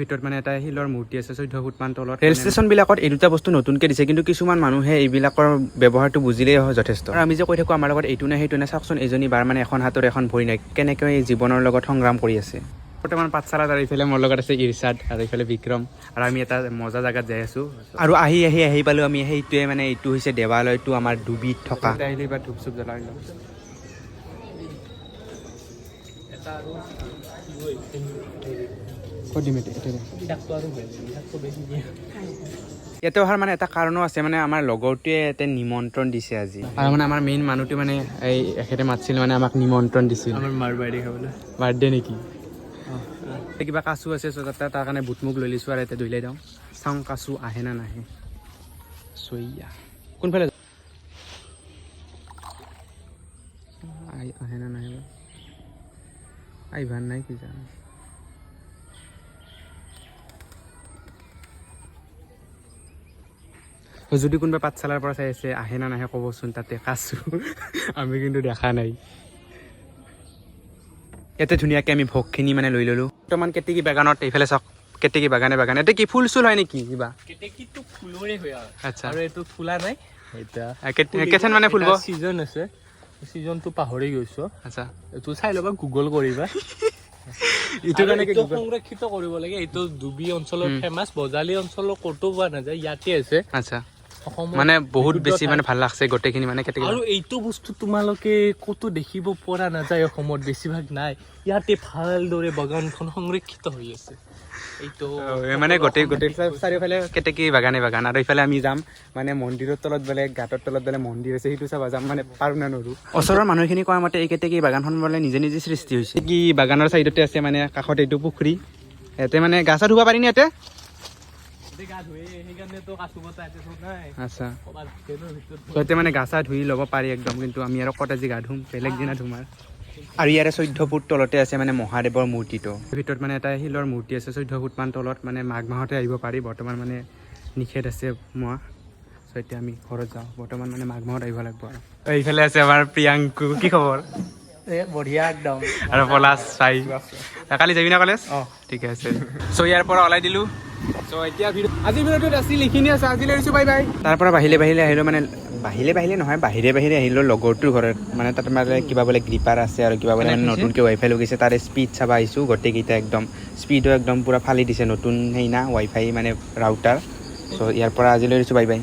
ভিতৰত মানে এটা শিলৰ মূৰ্তি আছে 14 ফুট মান তলত। ৰেল ষ্টেচন বিলাকত এই দুটা বস্তু নতুনকে দিছে, কিন্তু কিছুমান মানুহে এইবিলাকৰ ব্যৱহাৰটো বুজিলেই হয় যথেষ্ট। আৰু আমি যে কৈ থাকো আমাৰ লগত এইটো নাই সেইটো নাই, চাওকচোন এজনী বাৰ মানে এখন হাতৰ এখন ভৰি নাই, কেনেকৈ জীৱনৰ লগত সংগ্ৰাম কৰি আছে। বৰ্তমান পাঠশালাত আৰু এইফালে মোৰ লগত আছে ইৰছাদ আৰু এইফালে বিক্ৰম, আৰু আমি এটা মজা জেগাত যাই আছো। আৰু আহি পালো আমি সেইটোৱে, মানে এইটো হৈছে দেৱালয়টো আমাৰ ডুবিত থকা। আহিলে বা ধূপ চুপ জ্বলাই লওঁ। ইয়াতে অহাৰ মানে এটা কাৰণো আছে, মানে আমাৰ লগৰটোৱে ইয়াতে নিমন্ত্ৰণ দিছে আজি। আৰু মানে আমাৰ মেইন মানুহটো মানে এই এখেতে মাতিছিল, মানে আমাক নিমন্ত্ৰণ দিছিল আমাৰ মাৰ বাৰ্থডে খাবলৈ। বাৰ্থডে নেকি? কিবা কাচু আছে তাৰ কাৰণে বুট মুগ লৈ লৈছোঁ আৰু এতিয়া ধুই লাই দিওঁ, চাওঁ কাচু আহে না নাহে। চইয়া কোনফালে আহে না নাহে আহিবাৰ নাই কি জানো। যদি কোনোবা পাঠশালাৰ পৰা চাই আছে আহে না নাহে ক'বচোন, তাতে কাচু আমি কিন্তু দেখা নাই। ইয়াতে ধুনীয়াকৈ আমি ভোগখিনি মানে লৈ ল'লোঁ। বৰ্তমান কেতেকী বাগানত এইফালে চাওক, কেতেকী বাগানে এতিয়া কি ফুল চুল হয় নেকি কিবা? কেতেকীটো ফুলৰে হয় আচ্ছা, আৰু এইটো ফুলা নাই, এতিয়া কেথেন মানে ফুলব চিজন আছে, চিজনটো পাহৰি গৈছো। আচ্ছা, এইটো চাই ল'বা, গুগল কৰিবা। এইটো কাৰণে সংৰক্ষিত কৰিব লাগে। এইটো ডুবি অঞ্চলৰ ফেমাছ, বজালী অঞ্চলৰ ক'তো পোৱা নাযায়, ইয়াতে আছে। আচ্ছা, মানে বহুত বেছি মানে ভাল লাগছে গোটেইখিনি মানে কেতেকী। আৰু এইটো বস্তু তোমালোকে ক'তো দেখিব পৰা নাযায় অসমত, বেছিভাগ নাই। ইয়াতে ভালদৰে বাগানখন সংৰক্ষিত হৈ আছে। এইটো মানে গোটেই চাৰিওফালে কেতেকী বাগান। আৰু এইফালে আমি যাম মানে মন্দিৰৰ তলত বোলে, গাঁতৰ তলত বোলে মন্দিৰ আছে, সেইটো চাব যাম, মানে পাৰো না নৰো। ওচৰৰ মানুহখিনি কোৱা মতে এই কেতেকী বাগানখন বোলে নিজে সৃষ্টি হৈছে। কি বাগানৰ চাইডতে আছে মানে কাষত এইটো পুখুৰী, ইয়াতে মানে গা চা ধুব পাৰি নি ইয়াতে? আচ্ছা, ততে মানে গা চা ধুই ল'ব পাৰি একদম, কিন্তু আমি আৰু ক'ত আজি গা ধুম, বেলেগ দিনা ধুম। আৰু ইয়াৰে 14 ফুট তলতে আছে মানে মহাদেৱৰ মূৰ্তিটো। ভিতৰত মানে এটা শিলৰ মূৰ্তি আছে 14 ফুট মান তলত, মানে মাঘ মাহতে আহিব পাৰি, বৰ্তমান মানে নিষেধ আছে মোৱা। চ' এতিয়া আমি ঘৰত যাওঁ, বৰ্তমান মানে মাঘ মাহত আহিব লাগিব। আৰু এইফালে আছে আমাৰ প্ৰিয়াংকু, কি খবৰ? বঢ়িয়া একদম। আৰু পলাশ চাই, কালি যাবি না কলেজ? অঁ ঠিকে আছে। চ' ইয়াৰ পৰা ওলাই দিলোঁ। চ' এতিয়া আজি ভিডিঅ'টোত আছিল এইখিনি আছে, আজিলৈ আহিছোঁ, বাই বাই। তাৰ পৰা বাহিৰে আহিলোঁ, মানে বাহিৰে নহয়, বাহিৰে আহিলোঁ লগৰটোৰ ঘৰত। মানে তাত মানে কিবা বোলে গ্ৰীপাৰ আছে আৰু কিবা বোলে নতুনকৈ ৱাইফাই লগাইছে, তাৰে স্পীড চাব আহিছোঁ। গোটেইকেইটা একদম স্পীডো একদম পূৰা ফালি দিছে, নতুন সেই না ৱাইফাই মানে ৰাউটাৰ। চ' ইয়াৰ পৰা আজিলৈ আহিছোঁ, বাই বাই।